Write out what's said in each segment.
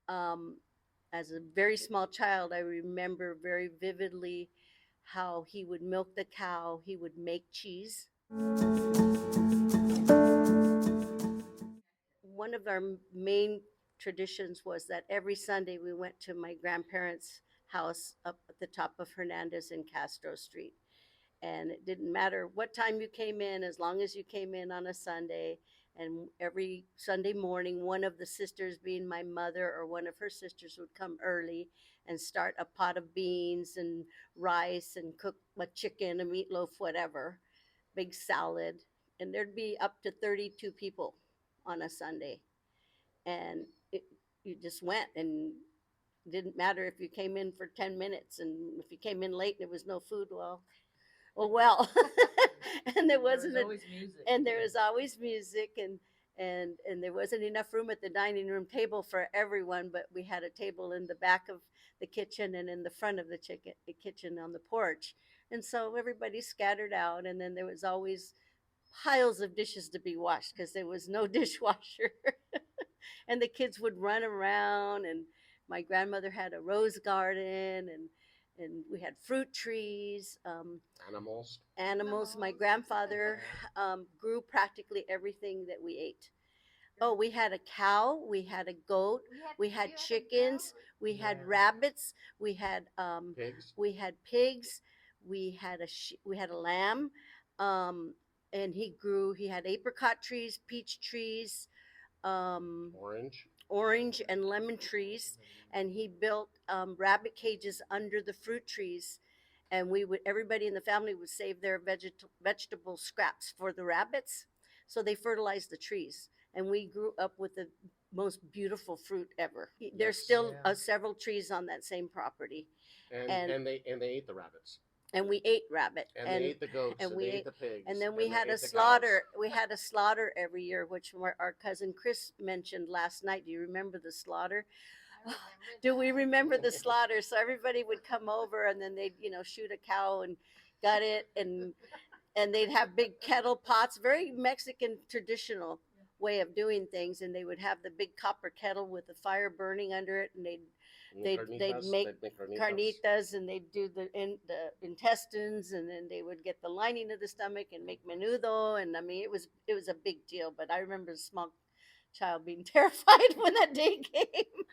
Um, as a very small child, I remember very vividly how he would milk the cow, he would make cheese. One of our main traditions was that every Sunday we went to my grandparents' house up at the top of Hernandez in Castro Street. And it didn't matter what time you came in, as long as you came in on a Sunday. And every Sunday morning, one of the sisters, being my mother or one of her sisters, would come early and start a pot of beans and rice and cook a chicken, a meatloaf, whatever, big salad. And there'd be up to 32 people on a Sunday. And you just went, and it didn't matter if you came in for 10 minutes, and if you came in late and there was no food, well, and there wasn't a, and there was always music, and there wasn't enough room at the dining room table for everyone, but we had a table in the back of the kitchen and in the front of the kitchen on the porch, and so everybody scattered out, and then there was always piles of dishes to be washed because there was no dishwasher. And the kids would run around, and my grandmother had a rose garden, and we had fruit trees, Animals. animals. My grandfather grew practically everything that we ate. Oh, we had a cow, we had a goat, we had chickens, we had rabbits, we had Pigs. we had pigs, we had a lamb, um, and he had apricot trees, peach trees, um, Orange. orange and lemon trees, and he built rabbit cages under the fruit trees. And everybody in the family would save their vegetable scraps for the rabbits, so they fertilized the trees, and we grew up with the most beautiful fruit ever. There's Yes. still several trees on that same property, And and and they ate the rabbits. we ate rabbit, And they ate the goats. and And we they ate ate the pigs. and then we And they had a ate the cows. slaughter. We had a slaughter every year, which our cousin Chris mentioned last night. Do you remember the slaughter? Do we remember the slaughter? So everybody would come over, and then they'd shoot a cow and gut it, and they'd have big kettle pots, very Mexican traditional way of doing things, and they would have the big copper kettle with the fire burning under it, and they'd make carnitas, and they'd do the intestines, and then they would get the lining of the stomach and make menudo, and I mean it was a big deal. But I remember as a small child being terrified when that day came.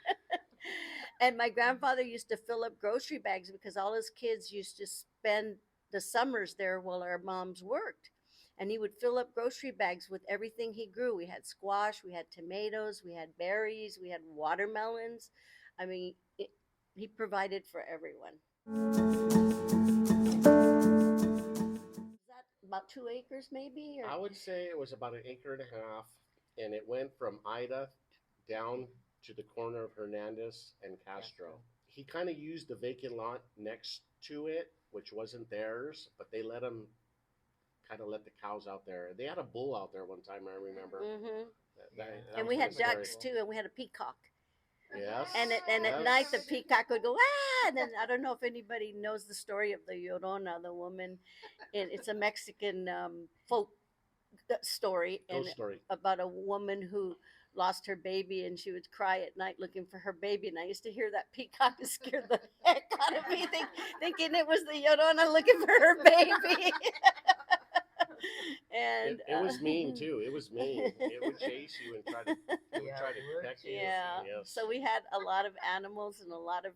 And my grandfather used to fill up grocery bags because all his kids used to spend the summers there while our moms worked. And he would fill up grocery bags with everything he grew. We had squash, we had tomatoes, we had berries, we had watermelons. I mean, he provided for everyone. Is that about 2 acres, maybe? I would say it was about an acre and a half, and it went from Ida down to the corner of Hernandez and Castro. He kind of used the vacant lot next to it, which wasn't theirs, but they let him kind of let the cows out there. They had a bull out there one time, I remember. Mm-hmm. That And was we had really scary. ducks too, and we had a peacock. Yes. And at night the peacock would go ah, and then I don't know if anybody knows the story of the Llorona, the woman. It's a Mexican folk story, and Ghost story. about a woman who lost her baby, and she would cry at night looking for her baby. And I used to hear that peacock and scare the heck out of me, thinking it was the Llorona looking for her baby. And It was mean too. It was mean. It would chase you and try to protect you. yeah. Yes. So we had a lot of animals and a lot of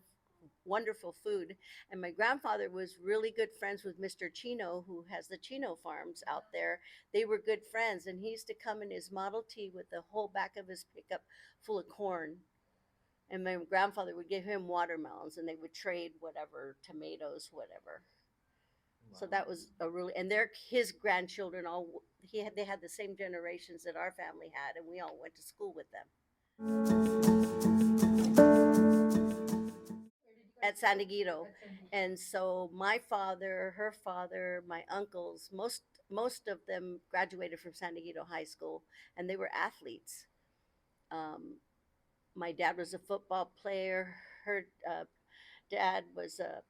wonderful food. And my grandfather was really good friends with Mr. Chino, who has the Chino farms out there. They were good friends, and he used to come in his Model T with the whole back of his pickup full of corn. And my grandfather would give him watermelons, and they would trade whatever, tomatoes, whatever. So that was a really, and they're his grandchildren all. They had the same generations that our family had, and we all went to school with them at San Diego. And so my father, her father, my uncles, most of them graduated from San Diego High School, and they were athletes. Um, my dad was a football player. Her dad was a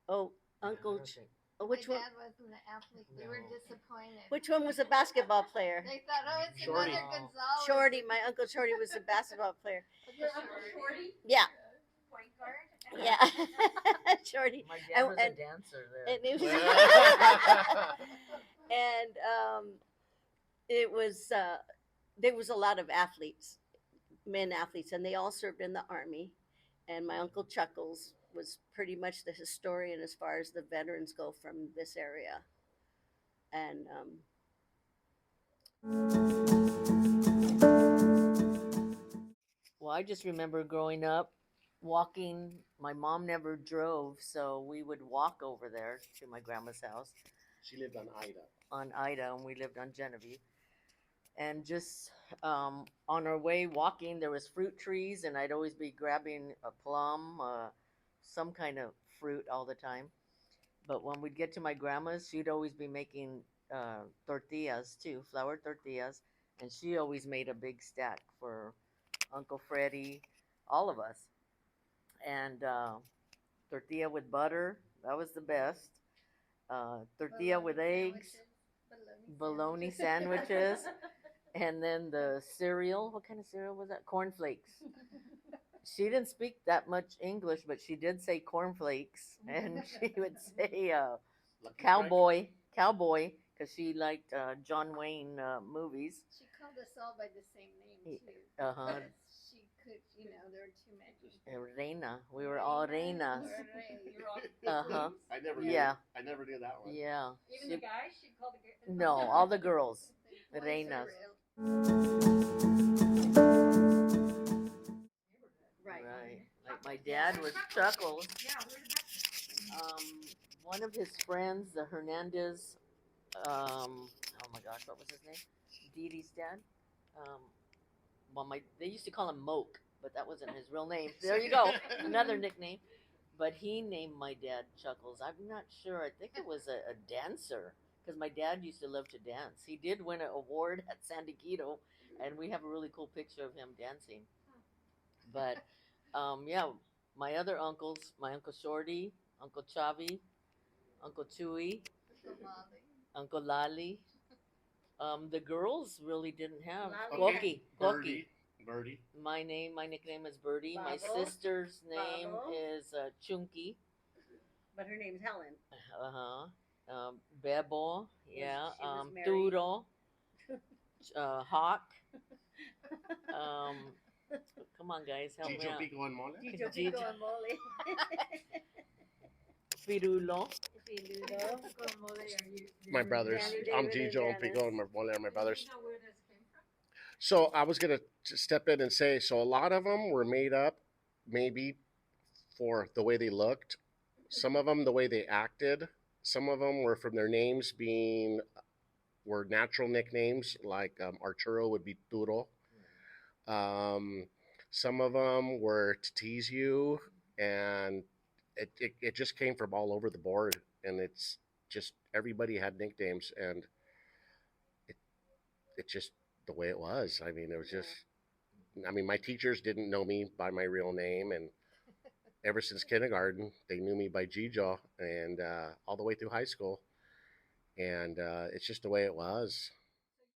oh uncle. Oh, My dad wasn't an athlete. They were disappointed. Which one was a basketball player? They thought, oh, it's Shorty. another Gonzalez. Shorty. My Uncle Shorty was a basketball player. Your Uncle Shorty? Yeah. Point guard? Yeah. Shorty. My dad was a dancer there. And it was, and it was there was a lot of athletes, men athletes, and they all served in the army. And my uncle Chuckles was pretty much the historian as far as the veterans go from this area. And Well, I just remember growing up walking. My mom never drove, so we would walk over there to my grandma's house She lived on Ida. on Ida, and we lived on Genevieve. And just on our way walking, there was fruit trees, and I'd always be grabbing a plum, some kind of fruit all the time. But when we'd get to my grandma's, she'd always be making tortillas too, flour tortillas, and she always made a big stack for Uncle Freddie, all of us. And tortilla with butter, that was the best. Tortilla with eggs, bologna sandwiches, and then the cereal. What kind of cereal was that? Cornflakes. She didn't speak that much English, but she did say cornflakes, and she would say Lucky cowboy, cowboy, because she liked John Wayne movies. She called us all by the same name, too. Uh-huh. Because she could, there were too many. Reina. We were all reinas. You're all Uh-huh. I never Yeah. I never knew that one. Yeah. Even the guys, she called the No, all the girls. boys reinas. right. Right. Like my dad was Chuckles. One of his friends, the Hernandez, oh my gosh, what was his name? Dee Dee's dad. Well, they used to call him Moke, but that wasn't his real name. There you go, another nickname. But he named my dad Chuckles. I'm not sure. I think it was a dancer, because my dad used to love to dance. He did win an award at San Diego, and we have a really cool picture of him dancing. But yeah, my other uncles, my Uncle Shorty, Uncle Chavi, Uncle Chewy, Uncle Lali. The girls really didn't have Lali. Goki. Birdie. My nickname is Birdie. My Babo. sister's name Babo. is Chunky. But her name's Helen. Bebo, yeah. She was married. Turo, Hawk. Come on, guys, help me Chicho out. Pico and Mole. Chicho Gigi. Pico and Mole. Pirulo. Filudo. My brothers. Danny, I'm David, Gijo and and Pico Janice. and my Mole are my brothers. You know where this came from? So I was gonna step in and say, so a lot of them were made up, maybe for the way they looked. Some of them the way they acted. Some of them were from their names were natural nicknames, like Arturo would be Turo. Some of them were to tease you, and it just came from all over the board, and it's just everybody had nicknames, and it just the way it was. I mean, it was just. I mean, my teachers didn't know me by my real name, and ever since kindergarten, they knew me by Gijo, and all the way through high school, and it's just the way it was.